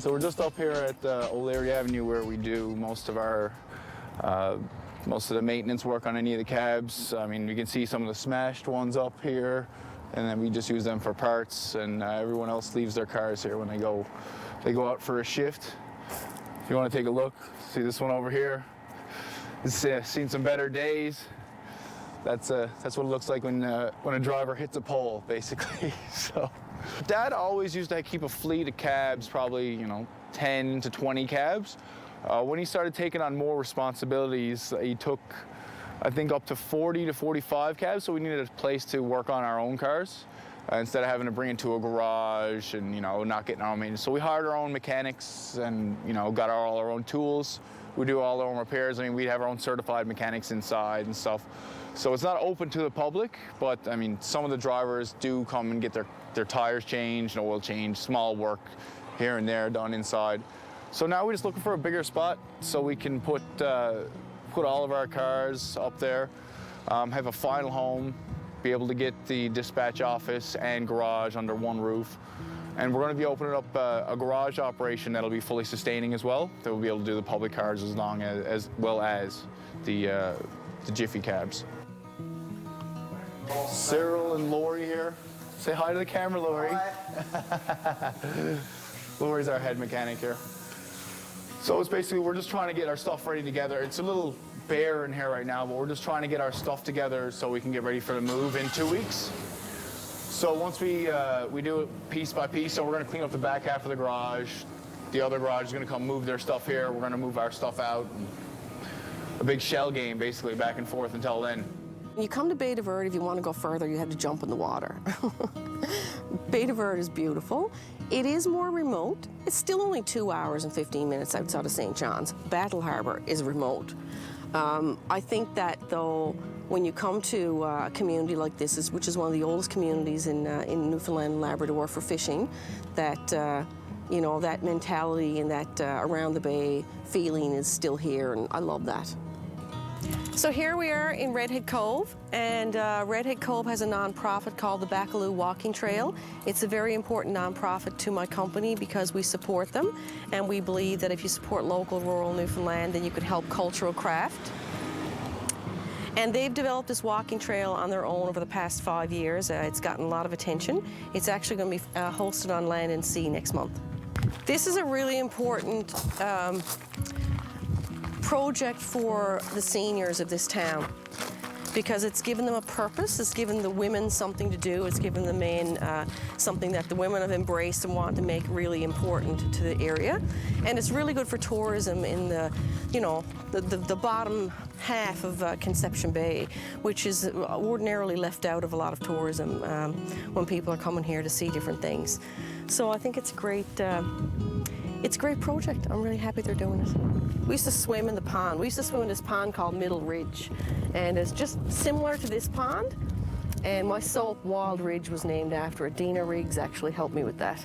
So we're just up here at O'Leary Avenue where we do most of the maintenance work on any of the cabs. I mean, you can see some of the smashed ones up here, and then we just use them for parts, and everyone else leaves their cars here when they go out for a shift. If you want to take a look, see this one over here. It's seen some better days. That's what it looks like when a driver hits a pole, basically. So, Dad always used to keep a fleet of cabs, probably 10 to 20 cabs. When he started taking on more responsibilities, he took, I think, up to 40 to 45 cabs. So we needed a place to work on our own cars instead of having to bring it to a garage and not getting our own maintenance. So we hired our own mechanics and got all our own tools. We do all our own repairs. I mean, we have our own certified mechanics inside and stuff. So it's not open to the public, but I mean, some of the drivers do come and get their tires changed, an oil change, small work here and there done inside. So now we're just looking for a bigger spot so we can put all of our cars up there, have a final home, be able to get the dispatch office and garage under one roof. And we're going to be opening up a garage operation that'll be fully sustaining as well. That will be able to do the public cars as well as the Jiffy cabs. Cyril and Lori here. Say hi to the camera, Lori. Hi. Lori's our head mechanic here. So it's basically, we're just trying to get our stuff ready together. It's a little bare in here right now, but we're just trying to get our stuff together so we can get ready for the move in 2 weeks. So once we do it piece by piece, so we're going to clean up the back half of the garage. The other garage is going to come move their stuff here. We're going to move our stuff out. A big shell game, basically, back and forth until then. You come to Bay de Verde, if you want to go further, you have to jump in the water. Bay de Verde is beautiful. It is more remote. It's still only 2 hours and 15 minutes outside of St. John's. Battle Harbour is remote. I think that, though, when you come to a community like this, which is one of the oldest communities in Newfoundland and Labrador for fishing, that that mentality and that around the bay feeling is still here, and I love that. So here we are in Redhead Cove, and Redhead Cove has a nonprofit called the Baccalieu Walking Trail. It's a very important nonprofit to my company because we support them, and we believe that if you support local rural Newfoundland, then you could help cultural craft. And they've developed this walking trail on their own over the past 5 years. It's gotten a lot of attention. It's actually going to be hosted on Land and Sea next month. This is a really important project for the seniors of this town because it's given them a purpose, it's given the women something to do, it's given the men something that the women have embraced and want to make really important to the area. And it's really good for tourism in the bottom half of Conception Bay, which is ordinarily left out of a lot of tourism when people are coming here to see different things. So I think it's a great project. I'm really happy they're doing it. We used to swim in the pond. We used to swim in this pond called Middle Ridge, and it's just similar to this pond. And my soap, Wild Ridge, was named after it. Dina Riggs actually helped me with that.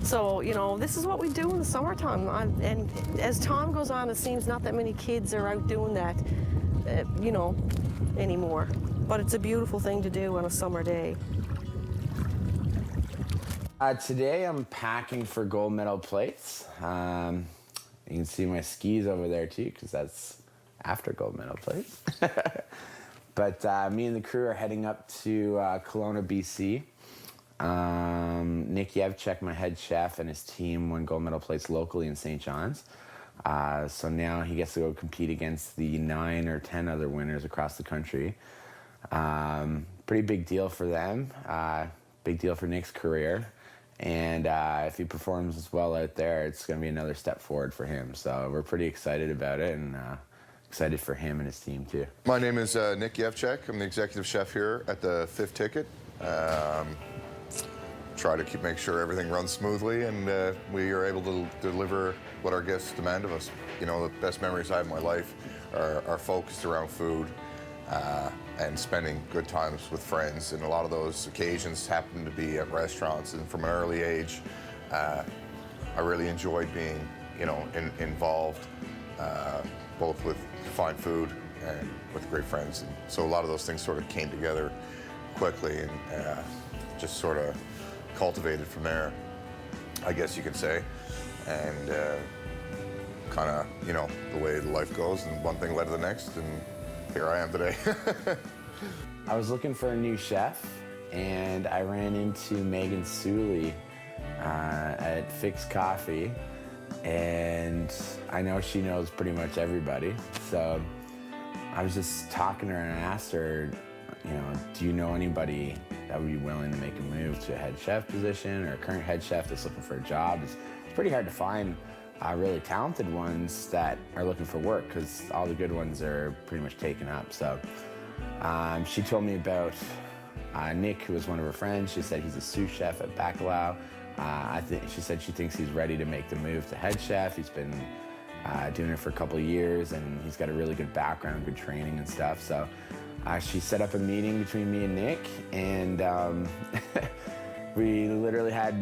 So, this is what we do in the summertime. And as time goes on, it seems not that many kids are out doing that, anymore. But it's a beautiful thing to do on a summer day. Today I'm packing for gold medal plates. You can see my skis over there too, because that's after gold medal plates. But me and the crew are heading up to Kelowna, BC. Nick Yevchek, my head chef, and his team won gold medal plates locally in St. John's. So now he gets to go compete against the 9 or 10 other winners across the country. Pretty big deal for them. Big deal for Nick's career. And if he performs as well out there, it's going to be another step forward for him. So we're pretty excited about it and excited for him and his team too. My name is Nick Yevchek. I'm the executive chef here at the Fifth Ticket. Try to make sure everything runs smoothly and we are able to deliver what our guests demand of us. The best memories I have in my life are focused around food and spending good times with friends. And a lot of those occasions happen to be at restaurants. And from an early age, I really enjoyed being, involved both with fine food and with great friends. And so a lot of those things sort of came together quickly and just sort of cultivated from there, I guess you could say. and kind of, you know, the way life goes, and one thing led to the next, and here I am today. I was looking for a new chef, and I ran into Megan Suley at Fix Coffee, and I know she knows pretty much everybody. So I was just talking to her and I asked her, you know, do you know anybody that would be willing to make a move to a head chef position, or a current head chef that's looking for a job? It's pretty hard to find really talented ones that are looking for work, because all the good ones are pretty much taken up. So she told me about Nick, who was one of her friends. She said he's a sous chef at Bacalao. She said she thinks he's ready to make the move to head chef. He's been doing it for a couple of years, and he's got a really good background, good training and stuff. So she set up a meeting between me and Nick, and we literally had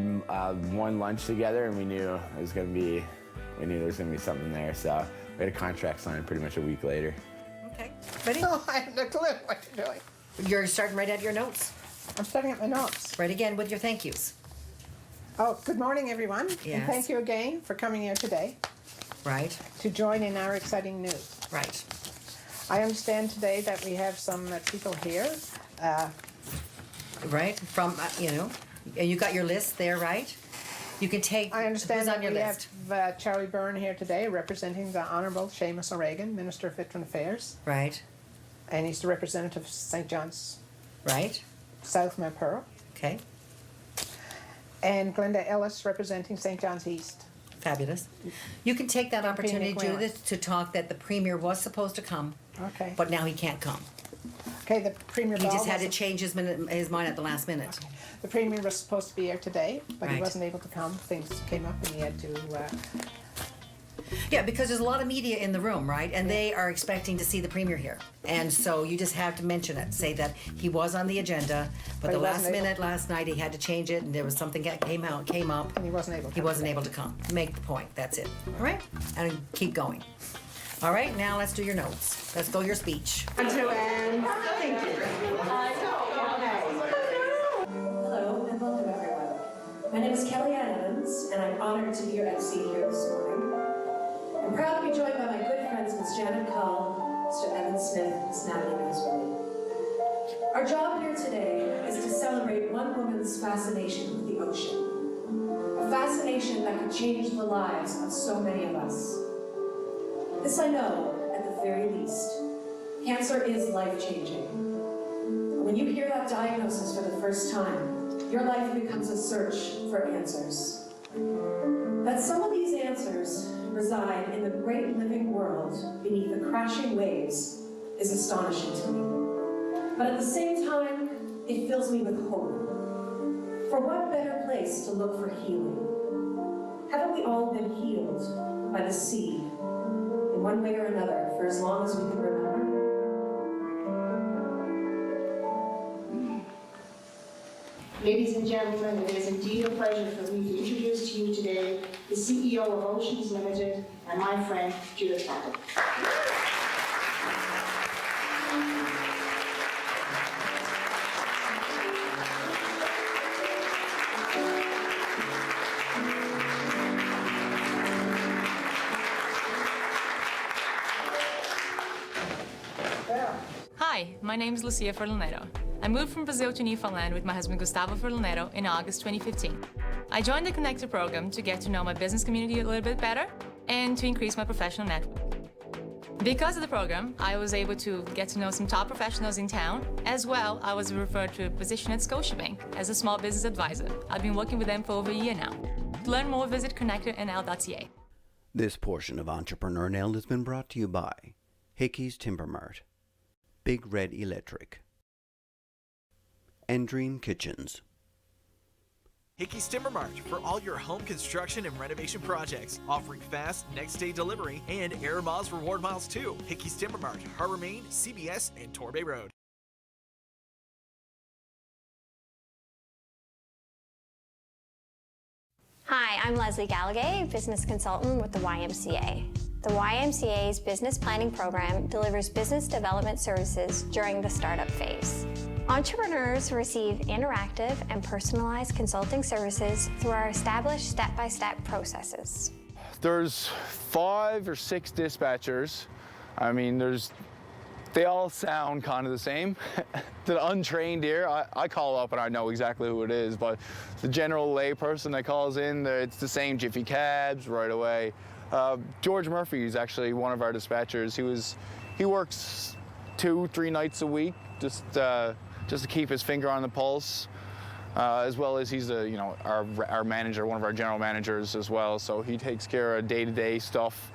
one lunch together, and we knew there was going to be something there. So we had a contract signed pretty much a week later. Okay. Ready? Oh, I have no clue what you're doing. You're starting right at your notes. I'm starting at my notes. Right again with your thank yous. Oh, good morning, everyone. Yes. And thank you again for coming here today Right. to join in our exciting news. Right. I understand today that we have some people here. Right. From, you know, and you got your list there, right? You can take I understand who's that on your we list. have Charlie Byrne here today representing the Honourable Seamus O'Regan, Minister of Veteran Affairs. Right. And he's the representative of St. John's Right. South Mampuro. Okay. And Glenda Ellis representing St. John's East. Fabulous. You can take that opportunity, Premier Quaylen. Judith, to talk that the Premier was supposed to come, Okay. but now he can't come. Okay, the Premier He Ball just had to wasn't- change his mind at the last minute. The Premier was supposed to be here today, but he Right. wasn't able to come. Things came up and he had to Yeah, because there's a lot of media in the room, right? And they are expecting to see the Premier here. And so you just have to mention it, say that he was on the agenda, but But the he last wasn't able- minute last night he had to change it, and there was something that came up. and he wasn't able to He come wasn't today. able to come. Make the point. That's it. All right? And keep going. All right, now let's do your notes. Let's go your speech. Hello and welcome everyone. My name is Kelly Ann Evans, and I'm honored to be your MC here this morning. I'm proud to be joined by my good friends Ms. Janet Cull, Mr. Evan Smith, and Ms. Natalie Maswell. Our job here today is to celebrate one woman's fascination with the ocean. A fascination that could change the lives of so many of us. This I know, at the very least. Cancer is life-changing. When you hear that diagnosis for the first time, your life becomes a search for answers. That some of these answers reside in the great living world beneath the crashing waves is astonishing to me. But at the same time, it fills me with hope. For what better place to look for healing? Haven't we all been healed by the sea, in one way or another, for as long as we can remember? Ladies and gentlemen, it is indeed a pleasure for me to introduce to you today the CEO of Oceans Limited and my friend Judith Packard. Hi, my name is Lucia Forlanero. I moved from Brazil to Newfoundland with my husband Gustavo Forlanero in August 2015. I joined the Connector program to get to know my business community a little bit better and to increase my professional network. Because of the program, I was able to get to know some top professionals in town. As well, I was referred to a position at Scotiabank as a small business advisor. I've been working with them for over a year now. To learn more, visit connectornl.ca. This portion of Entrepreneur Nailed has been brought to you by Hickey's Timber Mart, Big Red Electric, and Dream Kitchens. Hickey's Timber Mart for all your home construction and renovation projects, offering fast next-day delivery and Air Miles Reward Miles too. Hickey's Timber Mart, Harbor Main, CBS, and Torbay Road. Hi, I'm Leslie Gallagher, business consultant with the YMCA. The YMCA's business planning program delivers business development services during the startup phase. Entrepreneurs receive interactive and personalized consulting services through our established step-by-step processes. There's 5 or 6 dispatchers. I mean, they all sound kind of the same. The untrained ear, I call up and I know exactly who it is, but the general lay person that calls in, it's the same Jiffy Cabs right away. George Murphy is actually one of our dispatchers. He works 2-3 nights a week just to keep his finger on the pulse, as well as he's our manager, one of our general managers as well. So he takes care of day-to-day stuff.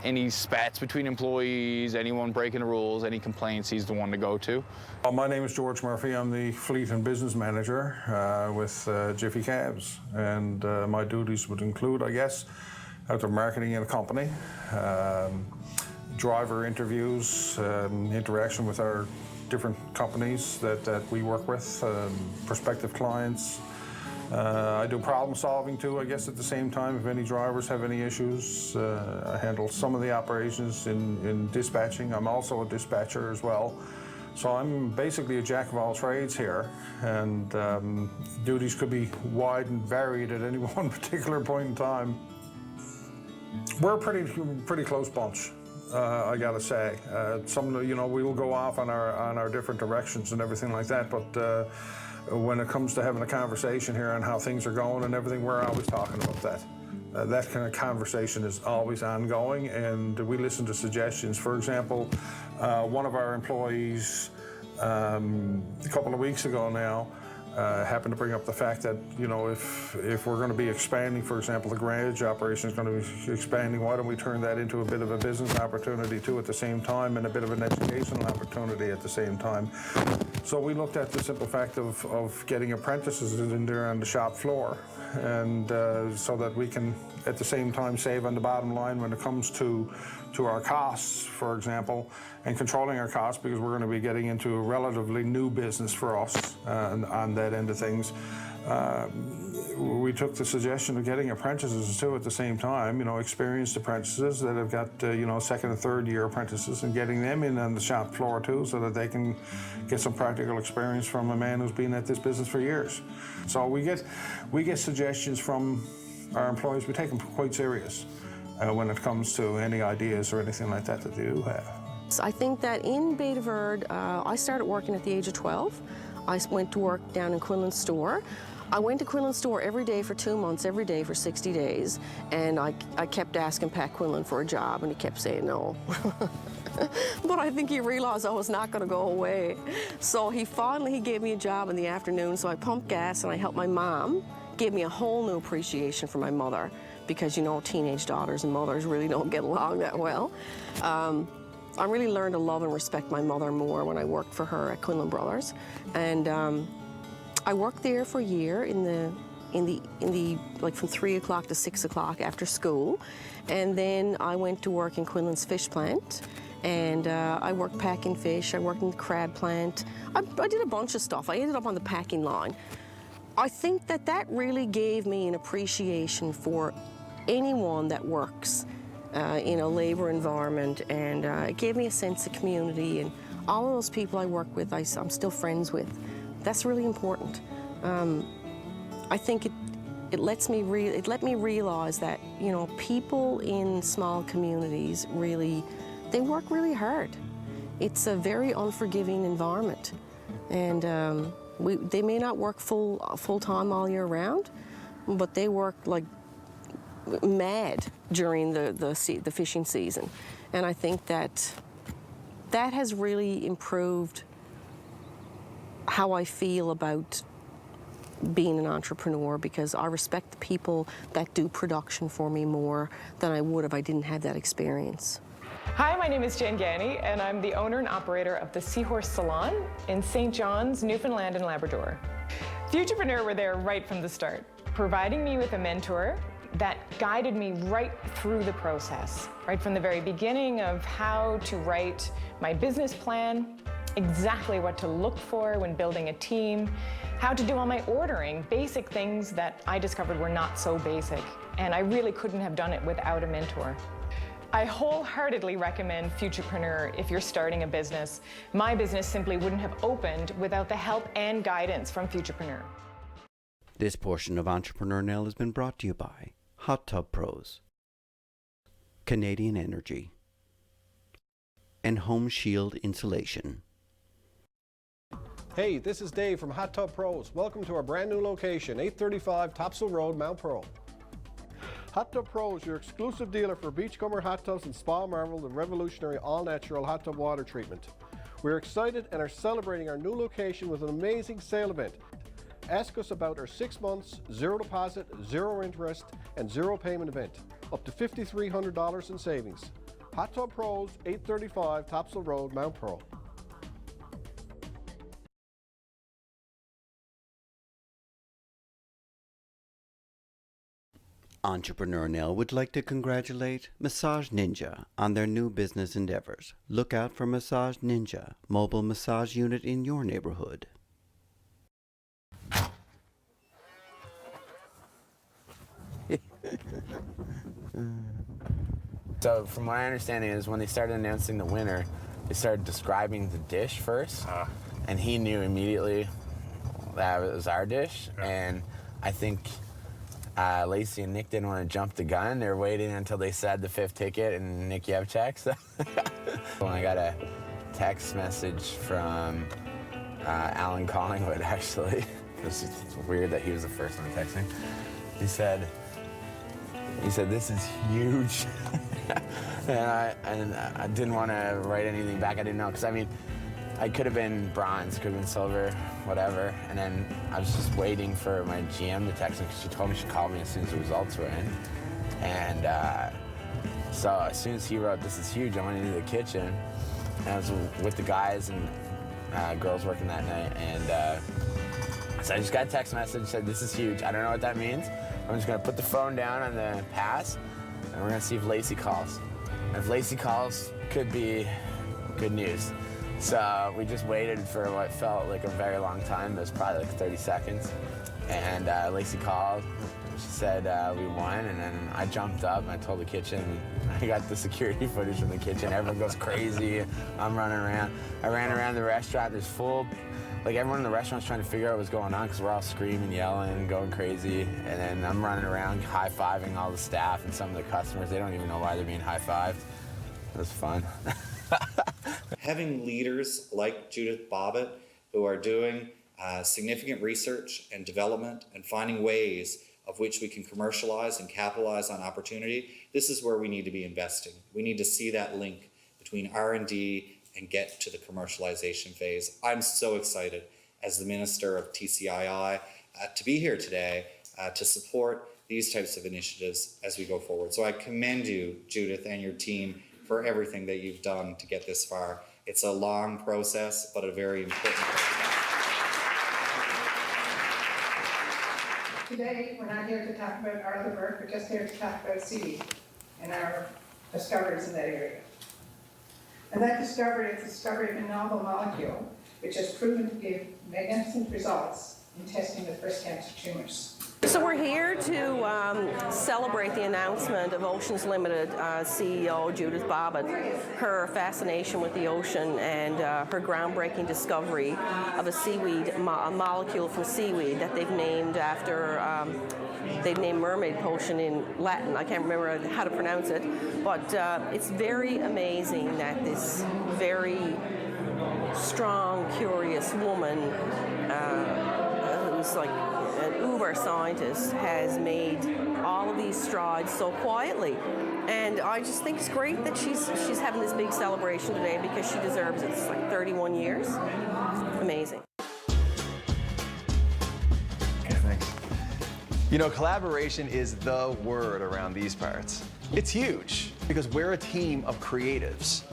Any spats between employees, anyone breaking the rules, any complaints, he's the one to go to. My name is George Murphy. I'm the Fleet and Business Manager with Jiffy Cabs, and my duties would include, I guess, out of marketing in a company, driver interviews, interaction with our different companies that we work with, prospective clients. I do problem solving too, I guess, at the same time. If any drivers have any issues, I handle some of the operations in dispatching. I'm also a dispatcher as well. So I'm basically a jack of all trades here, and duties could be wide and varied at any one particular point in time. We're a pretty close bunch. I gotta say, we will go off on our different directions and everything like that, but when it comes to having a conversation here on how things are going and everything, we're always talking about that. That kind of conversation is always ongoing, and we listen to suggestions. For example, one of our employees a couple of weeks ago now happened to bring up the fact that, if we're going to be expanding, for example, the garage operation is going to be expanding, why don't we turn that into a bit of a business opportunity too at the same time, and a bit of an educational opportunity at the same time. So we looked at the simple fact of getting apprentices in there on the shop floor, and so that we can at the same time save on the bottom line when it comes to our costs, for example, and controlling our costs, because we're going to be getting into a relatively new business for us on that end of things. We took the suggestion of getting apprentices too at the same time, experienced apprentices that have got, second and third year apprentices, and getting them in on the shop floor too, so that they can get some practical experience from a man who's been at this business for years. So we get suggestions from our employees. We take them quite serious when it comes to any ideas or anything like that they do have. I think that in Bay de Verde, I started working at the age of 12. I went to work down in Quinlan's store. I went to Quinlan's store every day for 2 months, every day for 60 days, and I kept asking Pat Quinlan for a job, and he kept saying no. But I think he realized I was not going to go away. So he gave me a job in the afternoon, so I pumped gas and I helped my mom. Gave me a whole new appreciation for my mother, because teenage daughters and mothers really don't get along that well. I really learned to love and respect my mother more when I worked for her at Quinlan Brothers, and I worked there for a year in the from 3 o'clock to 6 o'clock after school, and then I went to work in Quinlan's fish plant, and I worked packing fish. I worked in the crab plant. I did a bunch of stuff. I ended up on the packing line. I think that really gave me an appreciation for anyone that works in a labor environment, and it gave me a sense of community, and all of those people I work with, I'm still friends with. That's really important. I think it let me realize that people in small communities they work really hard. It's a very unforgiving environment, and they may not work full time all year round, but they work like mad during the fishing season, and I think that has really improved how I feel about being an entrepreneur, because I respect the people that do production for me more than I would if I didn't have that experience. Hi, my name is Jen Ganny, and I'm the owner and operator of the Seahorse Salon in St. John's, Newfoundland and Labrador. Futurepreneur were there right from the start, providing me with a mentor that guided me right through the process, right from the very beginning of how to write my business plan, exactly what to look for when building a team, how to do all my ordering, basic things that I discovered were not so basic, and I really couldn't have done it without a mentor. I wholeheartedly recommend Futurepreneur if you're starting a business. My business simply wouldn't have opened without the help and guidance from Futurepreneur. This portion of Entrepreneur Nell has been brought to you by Hot Tub Pros, Canadian Energy, and Home Shield Insulation. Hey, this is Dave from Hot Tub Pros. Welcome to our brand new location, 835 Topsail Road, Mount Pearl. Hot Tub Pros, your exclusive dealer for beachcomber hot tubs and Spa Marvel, the revolutionary all-natural hot tub water treatment. We're excited and are celebrating our new location with an amazing sale event. Ask us about our 6 months, 0 deposit, 0 interest, and 0 payment event. Up to $5,300 in savings. Hot Tub Pros, 835 Topsail Road, Mount Pearl. Entrepreneur Nell would like to congratulate Massage Ninja on their new business endeavors. Look out for Massage Ninja, mobile massage unit in your neighborhood. So from my understanding is when they started announcing the winner, they started describing the dish first, and he knew immediately that it was our dish, and I think Lacey and Nick didn't want to jump the gun. They were waiting until they said the 5th ticket and Nick Yevchek. So when I got a text message from Alan Collingwood, actually, it's weird that he was the first one texting. He said, this is huge. and I didn't want to write anything back. I didn't know, because I mean, I could have been bronze, could have been silver, whatever. And then I was just waiting for my GM to text me, because she told me she'd call me as soon as the results were in. And so as soon as he wrote, this is huge, I went into the kitchen. And I was with the guys and girls working that night. And so I just got a text message, said, this is huge. I don't know what that means. I'm just going to put the phone down on the pass, and we're going to see if Lacey calls. And if Lacey calls, could be good news. So we just waited for what felt like a very long time. It was probably like 30 seconds. And Lacey called. She said we won, and then I jumped up and I told the kitchen. I got the security footage from the kitchen. Everyone goes crazy. I'm running around. I ran around the restaurant. There's full, like everyone in the restaurant's trying to figure out what's going on, because we're all screaming, yelling, going crazy. And then I'm running around high-fiving all the staff and some of the customers. They don't even know why they're being high-fived. It was fun. Having leaders like Judith Bobbitt who are doing significant research and development and finding ways of which we can commercialize and capitalize on opportunity, this is where we need to be investing. We need to see that link between R&D and get to the commercialization phase. I'm so excited as the Minister of TCII to be here today to support these types of initiatives as we go forward. So I commend you, Judith, and your team for everything that you've done to get this far. It's a long process, but a very important process. Today, we're not here to talk about Arthur Burke, we're just here to talk about seaweed and our discoveries in that area. And that discovery is the discovery of a novel molecule which has proven to give magnificent results in testing with breast cancer tumors. So we're here to celebrate the announcement of Oceans Limited CEO Judith Bobbitt, her fascination with the ocean and her groundbreaking discovery of a seaweed, a molecule from seaweed that they've named after, they've named mermaid potion in Latin. I can't remember how to pronounce it, but it's very amazing that this very strong, curious woman who's like an uber scientist has made all of these strides so quietly. And I just think it's great that she's having this big celebration today, because she deserves it. It's like 31 years. Amazing. Okay, thanks. You know, collaboration is the word around these parts. It's huge because we're a team of creatives.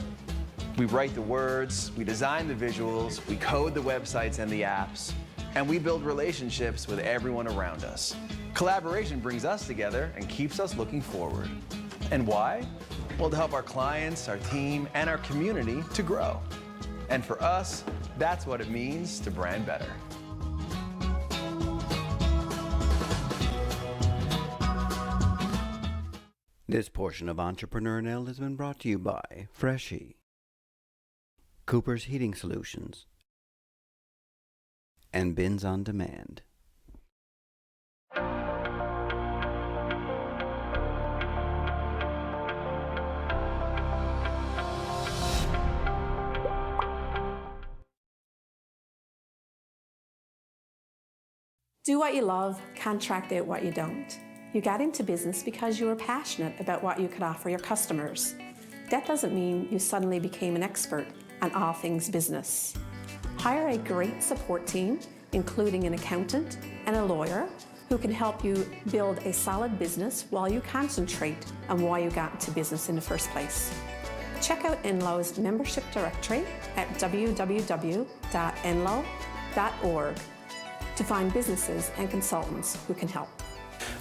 We write the words, we design the visuals, we code the websites and the apps, and we build relationships with everyone around us. Collaboration brings us together and keeps us looking forward. And why? Well, to help our clients, our team, and our community to grow. And for us, that's what it means to brand better. This portion of Entrepreneur NL has been brought to you by Freshie, Cooper's Heating Solutions, and Bins on Demand. Do what you love, contract out what you don't. You got into business because you were passionate about what you could offer your customers. That doesn't mean you suddenly became an expert on all things business. Hire a great support team, including an accountant and a lawyer, who can help you build a solid business while you concentrate on why you got into business in the first place. Check out Enlow's membership directory at www.enlow.org to find businesses and consultants who can help.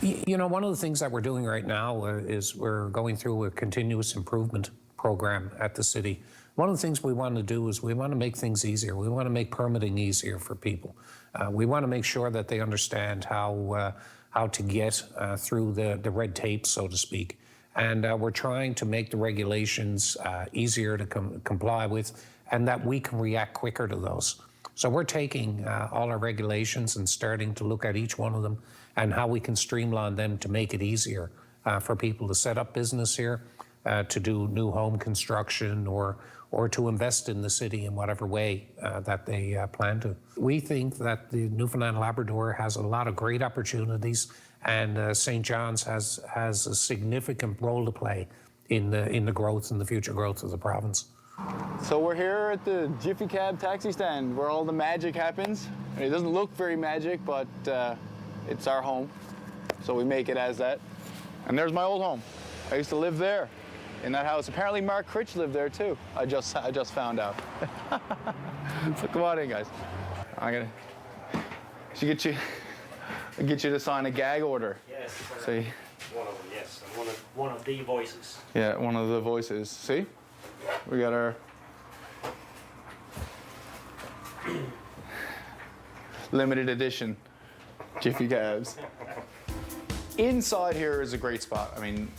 You know, one of the things that we're doing right now is we're going through a continuous improvement program at the city. One of the things we want to do is we want to make things easier. We want to make permitting easier for people. We want to make sure that they understand how to get through the red tape, so to speak. And we're trying to make the regulations easier to comply with, and that we can react quicker to those. So we're taking all our regulations and starting to look at each one of them and how we can streamline them to make it easier for people to set up business here, to do new home construction, or to invest in the city in whatever way that they plan to. We think that the Newfoundland and Labrador has a lot of great opportunities, and St. John's has a significant role to play in the growth and the future growth of the province. So we're here at the Jiffy Cab taxi stand where all the magic happens. It doesn't look very magic, but it's our home, so we make it as that. And there's my old home. I used to live there in that house. Apparently Mark Critch lived there too. I just found out. So come on in, guys. Should get you to sign a gag order. Yes. See? One of them, yes. And one of the voices. Yeah, one of the voices. See? We got our limited edition Jiffy Cabs. Inside here is a great spot. I mean,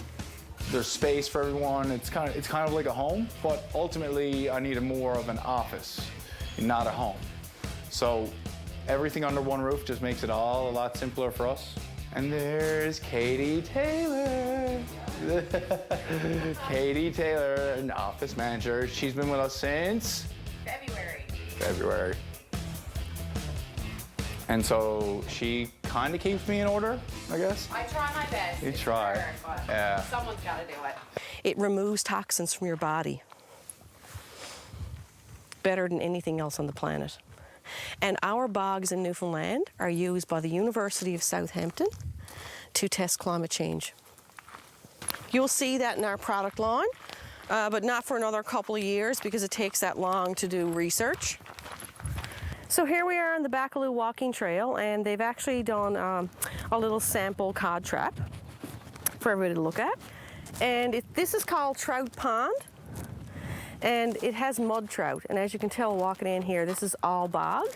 there's space for everyone. It's kind of like a home, but ultimately I needed more of an office, not a home. So everything under one roof just makes it all a lot simpler for us. And there's Katie Taylor. Katie Taylor, an office manager. She's been with us since February. And so she kind of keeps me in order, I guess. I try my best. You try. Hard, but yeah. Someone's got to do it. It removes toxins from your body better than anything else on the planet. And our bogs in Newfoundland are used by the University of Southampton to test climate change. You'll see that in our product line, but not for another couple of years because it takes that long to do research. So here we are on the Baccalieu Walking Trail, and they've actually done a little sample cod trap for everybody to look at. And this is called Trout Pond, and it has mud trout. And as you can tell walking in here, this is all bog.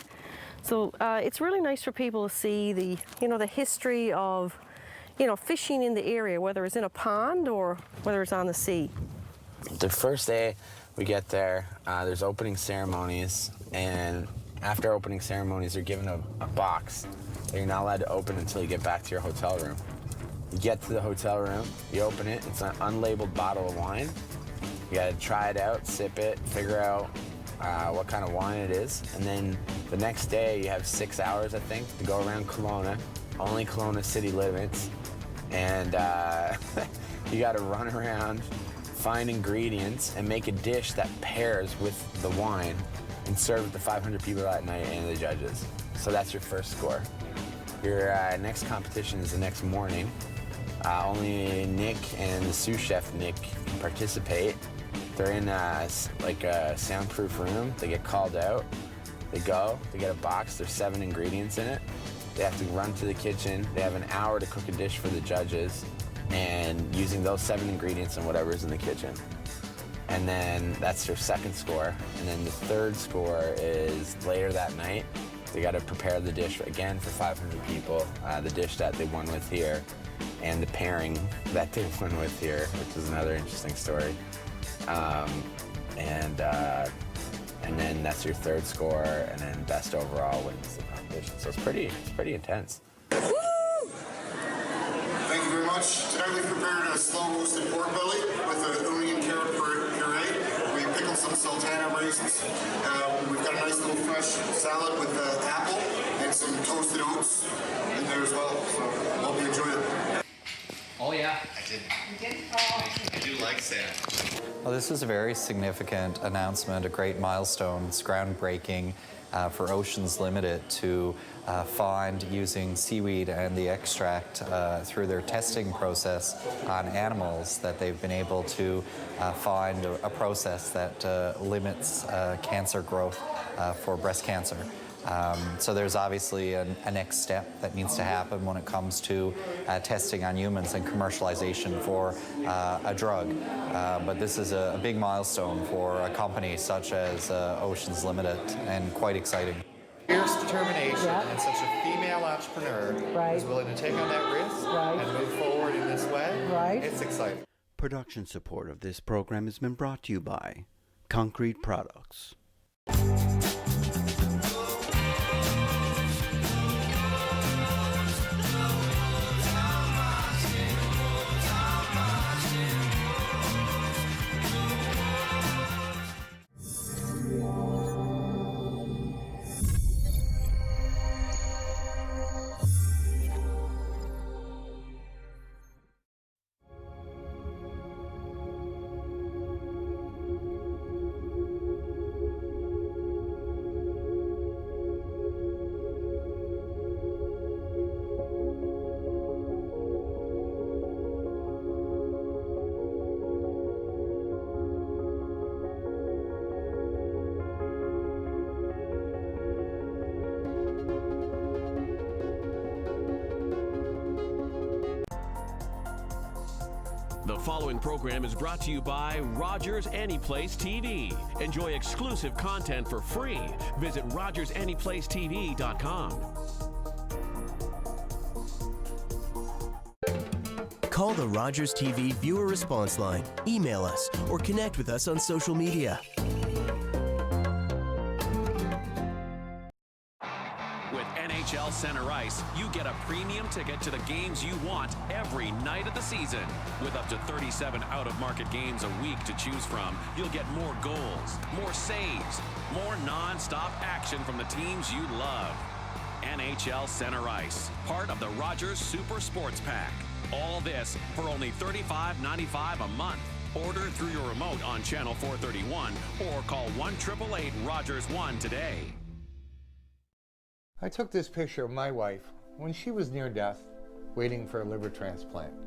So it's really nice for people to see the history of fishing in the area, whether it's in a pond or whether it's on the sea. The first day we get there, there's opening ceremonies, and after opening ceremonies, you're given a box that you're not allowed to open until you get back to your hotel room. You get to the hotel room, you open it, it's an unlabeled bottle of wine. You gotta try it out, sip it, figure out what kind of wine it is, and then the next day you have 6 hours, I think, to go around Kelowna, only Kelowna city limits, and you gotta run around, find ingredients, and make a dish that pairs with the wine and serve it to 500 people that night and the judges. So that's your first score. Your next competition is the next morning. Only Nick and the sous chef Nick can participate. They're in like a soundproof room. They get called out. They go, they get a box. There's 7 ingredients in it. They have to run to the kitchen. They have an hour to cook a dish for the judges, and using those 7 ingredients and whatever's in the kitchen. And then that's their second score. And then the third score is later that night. They got to prepare the dish again for 500 people, the dish that they won with here. and the pairing that they won with here, which is another interesting story. And then that's your third score, and then best overall wins the competition. So it's pretty intense. Thank you very much. Tonight we've prepared a slow roasted pork belly with an onion carrot puree. We pickled some sultana raisins. We've got a nice little fresh salad with apple and some toasted oats in there as well. So I hope you enjoy it. Oh yeah. I did. You did? I do like salmon. Well, this is a very significant announcement, a great milestone. It's groundbreaking for Oceans Limited to find using seaweed and the extract through their testing process on animals that they've been able to find a process that limits cancer growth for breast cancer. So there's obviously a next step that needs to happen when it comes to testing on humans and commercialization for a drug. But this is a big milestone for a company such as Oceans Limited, and quite exciting. Fierce determination and such a female entrepreneur who's willing to take on that risk and move forward in this way. It's exciting. Production support of this program has been brought to you by Concrete Products. The following program is brought to you by Rogers Anyplace TV. Enjoy exclusive content for free. Visit RogersAnyplaceTV.com. Call the Rogers TV viewer response line, email us, or connect with us on social media. With NHL Center Ice, you get a premium ticket to the games you want every night of the season. With up to 37 out-of-market games a week to choose from, you'll get more goals, more saves, more non-stop action from the teams you love. NHL Center Ice, part of the Rogers Super Sports Pack. All this for only $35.95 a month. Order through your remote on Channel 431 or call 1-888-ROGERS-1 today. I took this picture of my wife when she was near death, waiting for a liver transplant.